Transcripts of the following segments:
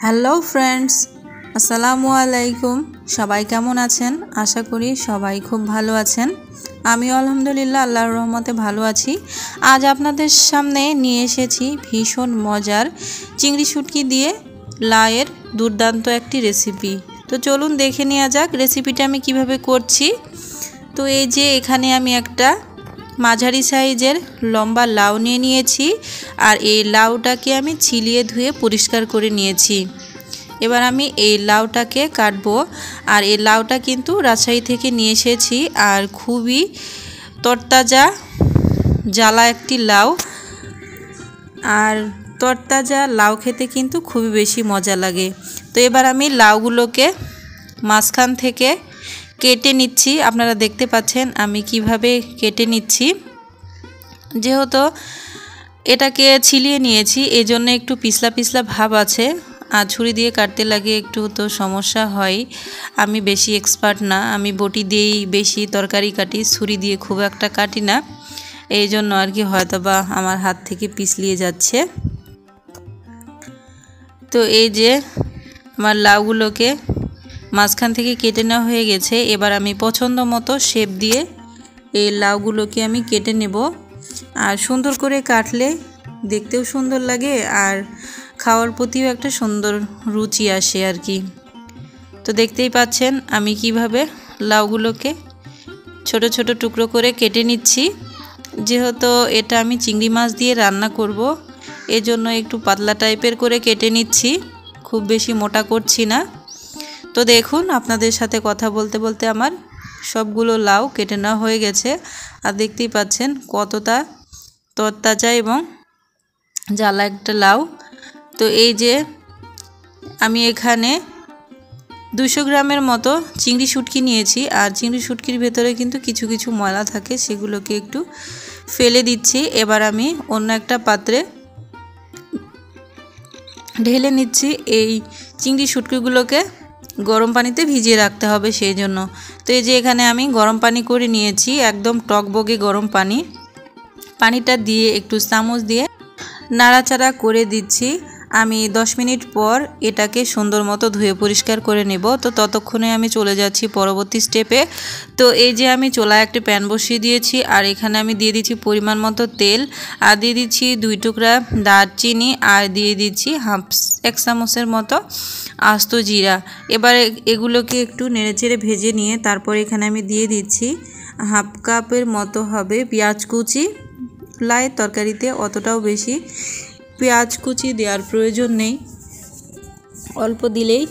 Hello friends, আসসালামু আলাইকুম। সবাই কেমন আছেন? আশা করি সবাই খুব ভালো আছেন। আমিও আলহামদুলিল্লাহ আল্লাহর রহমতে ভালো আছি। আজ আপনাদের সামনে নিয়ে এসেছি ভীষণ মজার চিংড়ি শুটকি দিয়ে লাউয়ের দুর্দান্ত একটি রেসিপি। তো চলুন দেখে নেওয়া যাক রেসিপিটা আমি কিভাবে করছি। তো এই যে এখানে আমি একটা মাঝারি সাইজের লম্বা লাউ নিয়ে নিয়েছি, আর এই লাউটাকে আমি ছিলিয়ে ধুয়ে পরিষ্কার করে নিয়েছি। এবার আমি এই লাউটাকে কাটবো। আর এই লাউটা কিন্তু রাজশাহী থেকে নিয়ে এসেছি, আর খুবই তরতাজা জ্বালা একটি লাউ। আর তরতাজা লাউ খেতে কিন্তু খুবই বেশি মজা লাগে। তো এবার আমি লাউগুলোকে মাঝখান থেকে কেটে নিচ্ছি। আপনারা দেখতে পাচ্ছেন আমি কিভাবে কেটে নিচ্ছি। যেহেতু এটাকে ছিলিয়ে নিয়েছি এই জন্য একটু পিছলা পিছলা ভাব আছে, আর ছুরি দিয়ে কাটতে লাগে একটু তো সমস্যা হয়। আমি বেশি এক্সপার্ট না, আমি বটি দিয়েই বেশি তরকারি কাটি, ছুরি দিয়ে খুব একটা কাটি না। এই জন্য আর কি হয়তো বা আমার হাত থেকে পিছলিয়ে যাচ্ছে। তো এই যে আমার লাউগুলোকে মাঝখান থেকে কেটে নেওয়া হয়ে গেছে। এবার আমি পছন্দ মতো শেপ দিয়ে এই লাউগুলোকে আমি কেটে নেব। আর সুন্দর করে কাটলে দেখতেও সুন্দর লাগে, আর খাওয়ার প্রতিও একটা সুন্দর রুচি আসে আর কি। তো দেখতেই পাচ্ছেন আমি কিভাবে লাউগুলোকে ছোট ছোট টুকরো করে কেটে নিচ্ছি। যেহেতু এটা আমি চিংড়ি মাছ দিয়ে রান্না করব, এজন্য একটু পাতলা টাইপের করে কেটে নিচ্ছি, খুব বেশি মোটা করছি না। তো দেখুন আপনাদের সাথে কথা বলতে বলতে আমার সবগুলো লাউ কেটে নেওয়া হয়ে গেছে। আর দেখতেই পাচ্ছেন কতটা তরতাজা এবং জ্বালা একটা লাউ। তো এই যে আমি এখানে 200 গ্রামের মতো চিংড়ি শুটকি নিয়েছি, আর চিংড়ি শুটকির ভেতরে কিন্তু কিছু কিছু ময়লা থাকে, সেগুলোকে একটু ফেলে দিচ্ছি। এবার আমি অন্য একটা পাত্রে ঢেলে নিচ্ছি। এই চিংড়ি শুটকিগুলোকে গরম পানিতে ভিজিয়ে রাখতে হবে সেই জন্য। তো এই যে এখানে আমি গরম পানি করে নিয়েছি, একদম টকবগে গরম পানি। পানিটা দিয়ে একটু চামচ দিয়ে নাড়াচাড়া করে দিচ্ছি। আমি 10 মিনিট পর এটাকে সুন্দর মতো ধুয়ে পরিষ্কার করে নেব। তো ততক্ষণে আমি চলে যাচ্ছি পরবর্তী স্টেপে। তো এই যে আমি চুলায় একটা প্যান বসিয়ে দিয়েছি, আর এখানে আমি দিয়ে দিচ্ছি পরিমাণ মতো তেল, আর দিয়ে দিচ্ছি 2 টুকরা দারচিনি, আর দিয়ে দিচ্ছি 1 চামচের মতো আস্ত জিরা। এবার এগুলোকে একটু নেড়েচেড়ে ভেজে নিয়ে তারপর এখানে আমি দিয়ে দিচ্ছি 1/2 কাপের মতো হবে পেঁয়াজ কুচি। লাউয়ের তরকারিতে অতটাও বেশি পেঁয়াজ কুচি দেওয়ার প্রয়োজন নেই, অল্প দিলেই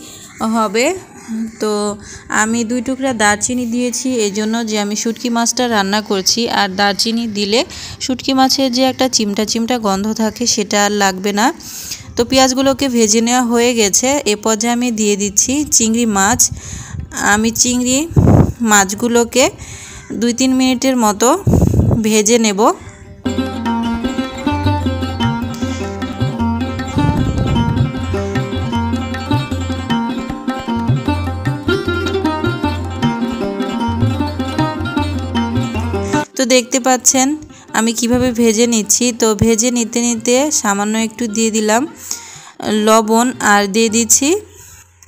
হবে। তো আমি 2 টুকরা দারচিনি দিয়েছি এই জন্য যে আমি শুটকি মাছটা রান্না করছি, আর দারচিনি দিলে শুটকি মাছের যে একটা চিমটা চিমটা গন্ধ থাকে সেটা আর লাগবে না। তো পেঁয়াজগুলোকে ভেজে নেওয়া হয়ে গেছে। এ পর্যায়ে আমি দিয়ে দিচ্ছি চিংড়ি মাছ। আমি চিংড়ি মাছগুলোকে 2-3 মিনিটের মতো ভেজে নেব। তো দেখতে পাচ্ছেন আমি কিভাবে ভেজে নিচ্ছি। তো ভেজে নিতে নিতে সামান্য একটু দিয়ে দিলাম লবণ, আর দিয়ে দিচ্ছি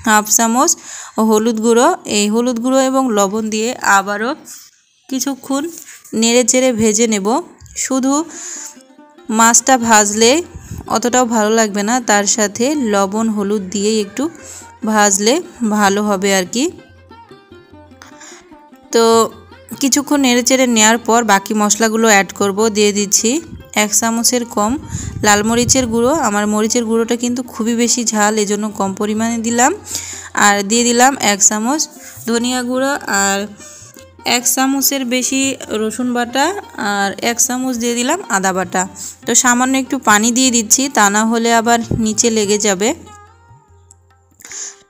1/2 চামচ হলুদ গুঁড়ো। এই হলুদ গুঁড়ো এবং লবণ দিয়ে আবারও কিছুক্ষণ নেড়ে চেড়ে ভেজে নেব। শুধু মাছটা ভাজলে অতটাও ভালো লাগবে না, তার সাথে লবণ হলুদ দিয়ে একটু ভাজলে ভালো হবে আর কি। তো কিছুক্ষণ নেড়েচেড়ে নেওয়ার পর বাকি মশলাগুলো অ্যাড করব। দিয়ে দিচ্ছি 1 চামচের কম লাল মরিচের গুঁড়ো। আমার মরিচের গুঁড়োটা কিন্তু খুবই বেশি ঝাল, এজন্য কম পরিমাণে দিলাম। আর দিয়ে দিলাম 1 চামচ ধনিয়া গুঁড়ো, আর 1 চামচের বেশি রসুন বাটা, আর 1 চামচ দিয়ে দিলাম আদা বাটা। তো সামান্য একটু পানি দিয়ে দিচ্ছি, তা না হলে আবার নিচে লেগে যাবে।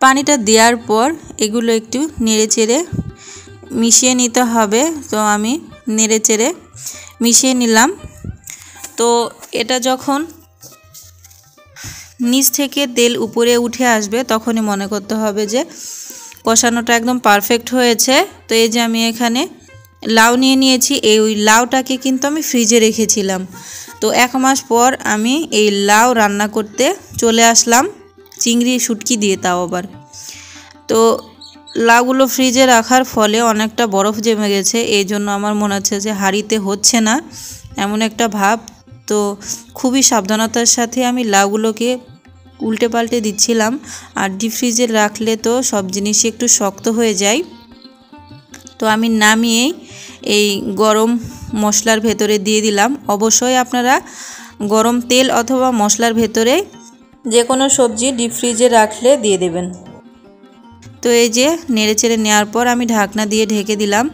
পানিটা দেওয়ার পর এগুলো একটু নেড়েচেড়ে মিশিয়ে নিতে হবে। তো আমি নেড়েচেড়ে মিশিয়ে নিলাম। তো এটা যখন নিচ থেকে তেল উপরে উঠে আসবে তখনই মনে করতে হবে যে কষানোটা একদম পারফেক্ট হয়েছে। তো এই যে আমি এখানে লাউ নিয়ে নিয়েছি, এই লাউটাকে কিন্তু আমি ফ্রিজে রেখেছিলাম। তো 1 মাস পর আমি এই লাউ রান্না করতে চলে আসলাম চিংড়ি শুটকি দিয়ে, তাও আবার। তো লাউগুলো ফ্রিজে রাখার ফলে অনেকটা বরফ জমে গেছে, এই জন্য আমার মনে হচ্ছে যে হাঁড়িতে হচ্ছে না এমন একটা ভাব। তো খুবই সাবধানতার সাথে আমি লাউগুলোকে উল্টে পাল্টে দিচ্ছিলাম। আর ডিপ ফ্রিজে রাখলে তো সব জিনিসই একটু শক্ত হয়ে যায়। তো আমি নামিয়েই এই গরম মশলার ভেতরে দিয়ে দিলাম। অবশ্যই আপনারা গরম তেল অথবা মশলার ভেতরে যে কোনো সবজি ডিপ ফ্রিজে রাখলে দিয়ে দেবেন। তো এই যে নেড়েচেড়ে নেওয়ার পর আমি ঢাকনা দিয়ে ঢেকে দিলাম।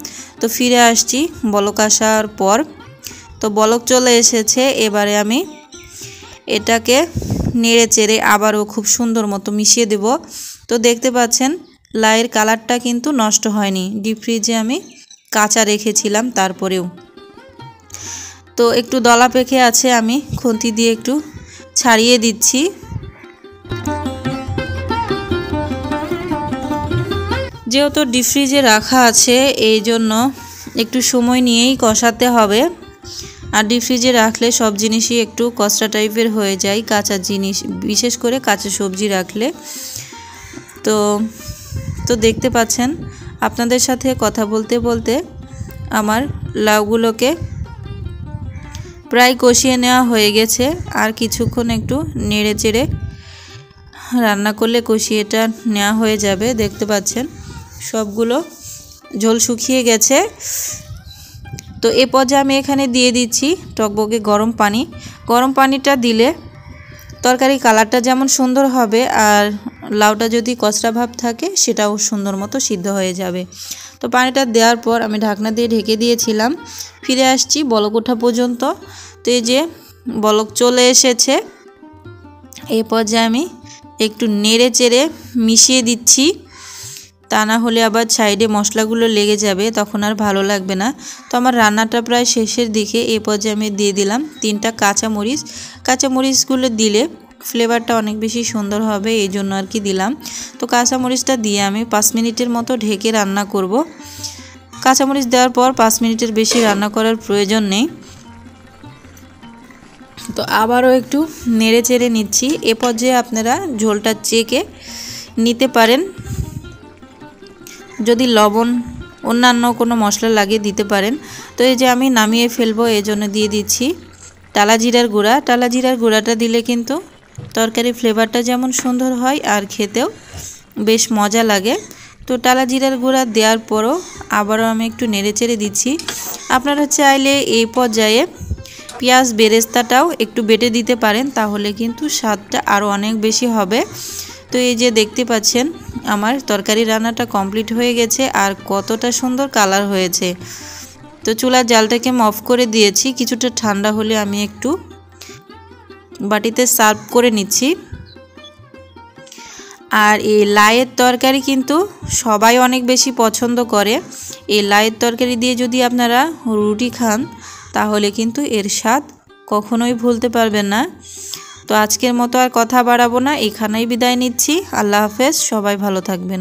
তো ফিরে আসছি বলক আসার পর। তো বলক চলে এসেছে, এবারে আমি এটাকে নেড়েচেড়ে আবারও খুব সুন্দর মতো মিশিয়ে দেব। তো দেখতে পাচ্ছেন লাউয়ের কালারটা কিন্তু নষ্ট হয়নি, ডিপ ফ্রিজে আমি কাঁচা রেখেছিলাম তারপরেও। তো একটু দলা পেকে আছে, আমি খুন্তি দিয়ে একটু ছাড়িয়ে দিচ্ছি। যেহেতু ডিপ ফ্রিজে রাখা আছে এই জন্য একটু সময় নিয়েই কষাতে হবে। আর ডিপ ফ্রিজে রাখলে সব জিনিসই একটু কষা টাইপের হয়ে যায়, কাঁচা জিনিস, বিশেষ করে কাঁচা সবজি রাখলে। তো দেখতে পাচ্ছেন আপনাদের সাথে কথা বলতে বলতে আমার লাউগুলোকে প্রায় কষিয়ে নেওয়া হয়ে গেছে। আর কিছুক্ষণ একটু নেড়ে চেড়ে রান্না করলে কষিয়েটা নেওয়া হয়ে যাবে। দেখতে পাচ্ছেন সবগুলো ঝোল শুকিয়ে গেছে। তো এ পর্যায়ে আমি এখানে দিয়ে দিচ্ছি টকবকে গরম পানি। গরম পানিটা দিলে তরকারি কালারটা যেমন সুন্দর হবে, আর লাউটা যদি কচরা ভাব থাকে সেটাও সুন্দর মতো সিদ্ধ হয়ে যাবে। তো পানিটা দেওয়ার পর আমি ঢাকনা দিয়ে ঢেকে দিয়েছিলাম। ফিরে আসছি বলক ওঠা পর্যন্ত। তো এই যে বলক চলে এসেছে, এই পর্যায়ে আমি একটু নেড়ে চেড়ে মিশিয়ে দিচ্ছি, তা না হলে আবার সাইডে মশলাগুলো লেগে যাবে, তখন আর ভালো লাগবে না। তো আমার রান্নাটা প্রায় শেষের দিকে। এই পর্যায়ে আমি দিয়ে দিলাম 3টা কাঁচামরিচ। কাঁচামরিচগুলো দিলে ফ্লেভারটা অনেক বেশি সুন্দর হবে, এই জন্য আর কি দিলাম। তো কাঁচামরিচটা দিয়ে আমি 5 মিনিটের মতো ঢেকে রান্না করব। কাঁচামরিচ দেওয়ার পর 5 মিনিটের বেশি রান্না করার প্রয়োজন নেই। তো আবারও একটু নেড়ে চেড়ে নিচ্ছি। এ পর্যায়ে আপনারা ঝোলটা চেকে নিতে পারেন, যদি লবণ অন্যান্য কোনো মশলা লাগিয়ে দিতে পারেন। তো এই যে আমি নামিয়ে ফেলবো, এই জন্য দিয়ে দিচ্ছি টালা জিরার গুঁড়া। টালা জিরার গুঁড়াটা দিলে কিন্তু তরকারি ফ্লেভারটা যেমন সুন্দর হয় আর খেতেও বেশ মজা লাগে। তো টালা জিরার গুঁড়া দেওয়ার পরও আবারও আমি একটু নেড়ে চেড়ে দিচ্ছি। আপনারা চাইলে এই পর্যায়ে পেঁয়াজ বেরেস্তাটাও একটু বেটে দিতে পারেন, তাহলে কিন্তু স্বাদটা আরও অনেক বেশি হবে। তো এই যে দেখতে পাচ্ছেন আমার তরকারি রান্নাটা কমপ্লিট হয়ে গেছে, আর কতটা সুন্দর কালার হয়েছে। তো চুলার জালটাকে অফ করে দিয়েছি। কিছুটা ঠান্ডা হলে আমি একটু বাটিতে সার্ভ করে নিচ্ছি। আর এই লাউয়ের তরকারি কিন্তু সবাই অনেক বেশি পছন্দ করে। এই লাউয়ের তরকারি দিয়ে যদি আপনারা রুটি খান তাহলে কিন্তু এর স্বাদ কখনোই ভুলতে পারবেন না। তো আজকের মতো আর কথা বাড়াবো না, এখানেই বিদায় নিচ্ছি। আল্লাহ হাফেজ, সবাই ভালো থাকবেন।